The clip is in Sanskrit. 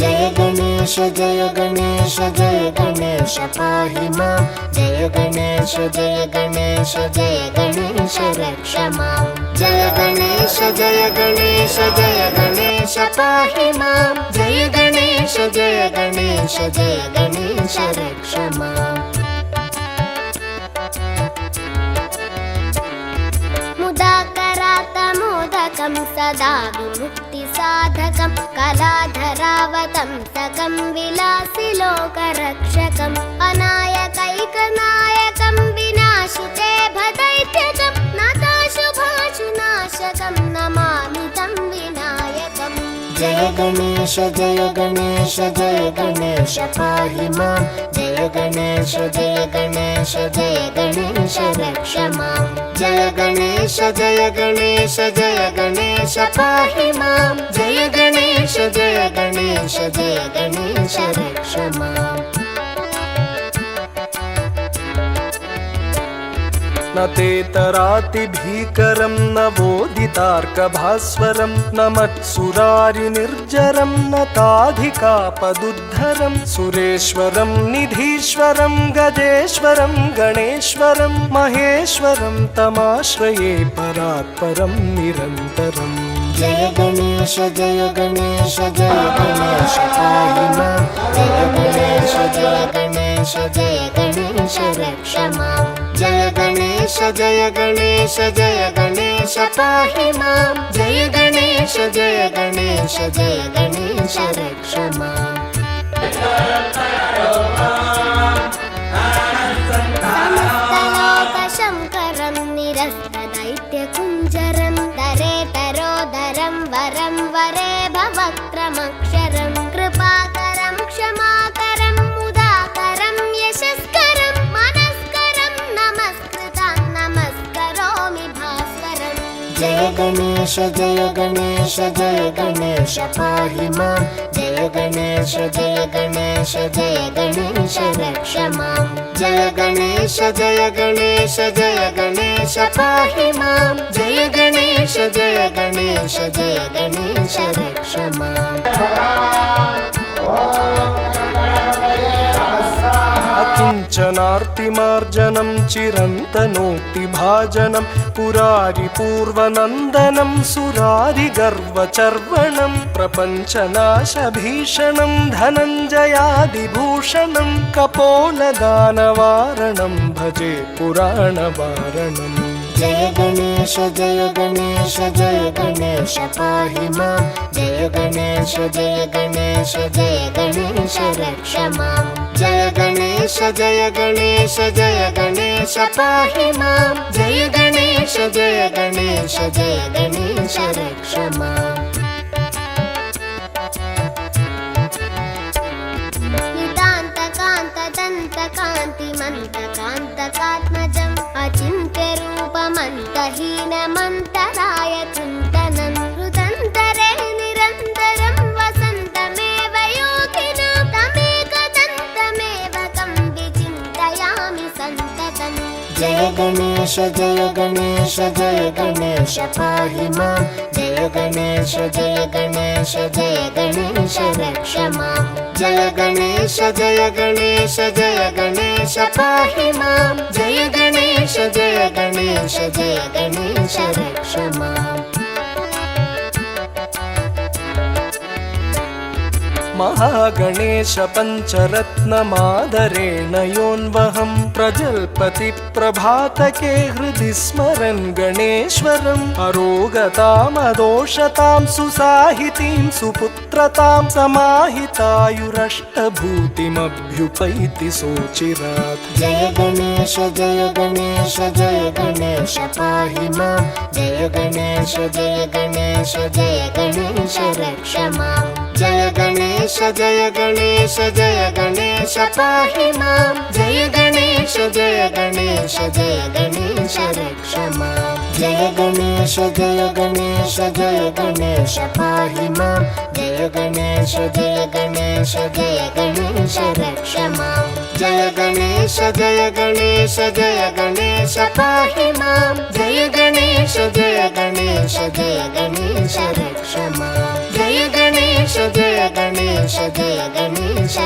जय गणेश जय गणेश जय गणेश पाहि मां जय गणेश जय गणेश जय गणेश रक्ष मां जय गणेश जय गणेश जय गणेश पाहि मां जय गणेश जय गणेश जय गणेश रक्ष मां मुदाकरातमोदकं सदा विमुक्तिसाधकं कलाधरावतंसकं विलासिलोकरक्षकम् अनायकैकनायकं विनाशिते भदैत्यकं नताशुभाशुनाशकं नमामि तं विनायकम् जय गणेश जय गणेश जय गणेश पाहि मां जय गणेश जय गणेश जय गणेश रक्ष मां जय गणेश जय गणेश जय गणेश पाहि मां जय गणेश जय गणेश जय गणेश रक्ष मां न तेतरातिभीकरं नवोदितार्कभास्वरं न मत्सुरारिनिर्जरं न ताधिकापदुद्धरं सुरेश्वरं निधीश्वरं गजेश्वरं गणेश्वरं महेश्वरं तमाश्रये परात्परं निरन्तरम् जय गणेश जय गणेश जय गणेश पाहि मां जय गणेश जय गणेश जय गणेश रक्ष मां जय गणेश जय गणेश जय गणेश पाहि मां जय गणेश जय गणेश जय गणेश रक्ष मां समस्तलोकशङ्करं निरस्तदैत्यकुञ्जरं दरेतरोदरं वरं वरे भवक्त्रमक्षरं कृपाकरं क्षमाकरं मुदाकरं यशस्करं मनस्करं नमस्कृतं नमस्करोमि भास्वरम् जय गणेश जय गणेश जय गणेश पाहि मां जय गणेश जय गणेश जय गणेश रक्ष मां जय गणेश जय गणेश जय गणेश पाहि मां जय गणेश जय गणेश जय गणेश रक्ष मां अकिञ्चनार्तिमार्जनं चिरन्तनोक्तिभाजनं पुरारिपूर्वनन्दनं सुरारिगर्वचर्वणं प्रपञ्चनाशभीषणं धनञ्जयादिभूषणं कपोलदानवारणं भजे पुराणवारणम् जय गणेश जय गणेश जय गणेश पाहि मां जय गणेश जय गणेश जय गणेश रक्ष मां जय गणेश जय गणेश जय गणेश पाहि मां जय गणेश जय गणेश जय गणेश रक्ष मां नितान्तकान्तदन्तकान्तिमन्तकान्तकात्मजम् अचिन्त्यरूपमन्तहीनमन्तराय चिन्तनं हृदन्तरे निरन्तरं वसन्तमेव योगिनां तमेकदन्तमेव तं विचिन्तयामि सन्ततम् जय गणेश जय गणेश जय गणेश पाहि मां जय गणेश जय गणेश जय गणेश रक्ष मां जय गणेश जय गणेश जय गणेश पाहि मां जय गणेश जय गणेश जय गणेश रक्ष मां महागणेश पञ्चरत्नमादरेण योन्वहं प्रजल्पति प्रभातके हृदि स्मरन् गणेश्वरम् अरोगतामदोषतां सुसाहितीं सुपुत्रतां समाहितायुरष्टभूतिमभ्युपैति सोचिरात् जय गणेश जय गणेश जय गणेश पाहि मां जय गणेश जय गणेश जय गणेश रक्ष मां जय गणेश जय गणेश जय गणेश पाहि मां जय गणेश जय गणेश जय गणेश रक्ष मां जय गणेश जय गणेश जय गणेश पाहि मां जय गणेश जय गणेश जय गणेश रक्ष मां जय गणेश जय गणेश जय गणेश पाहि मां जय गणेश जय गणेश जय गणेश रक्ष मां जय गणेश जय गणेश गणेश जय गणेश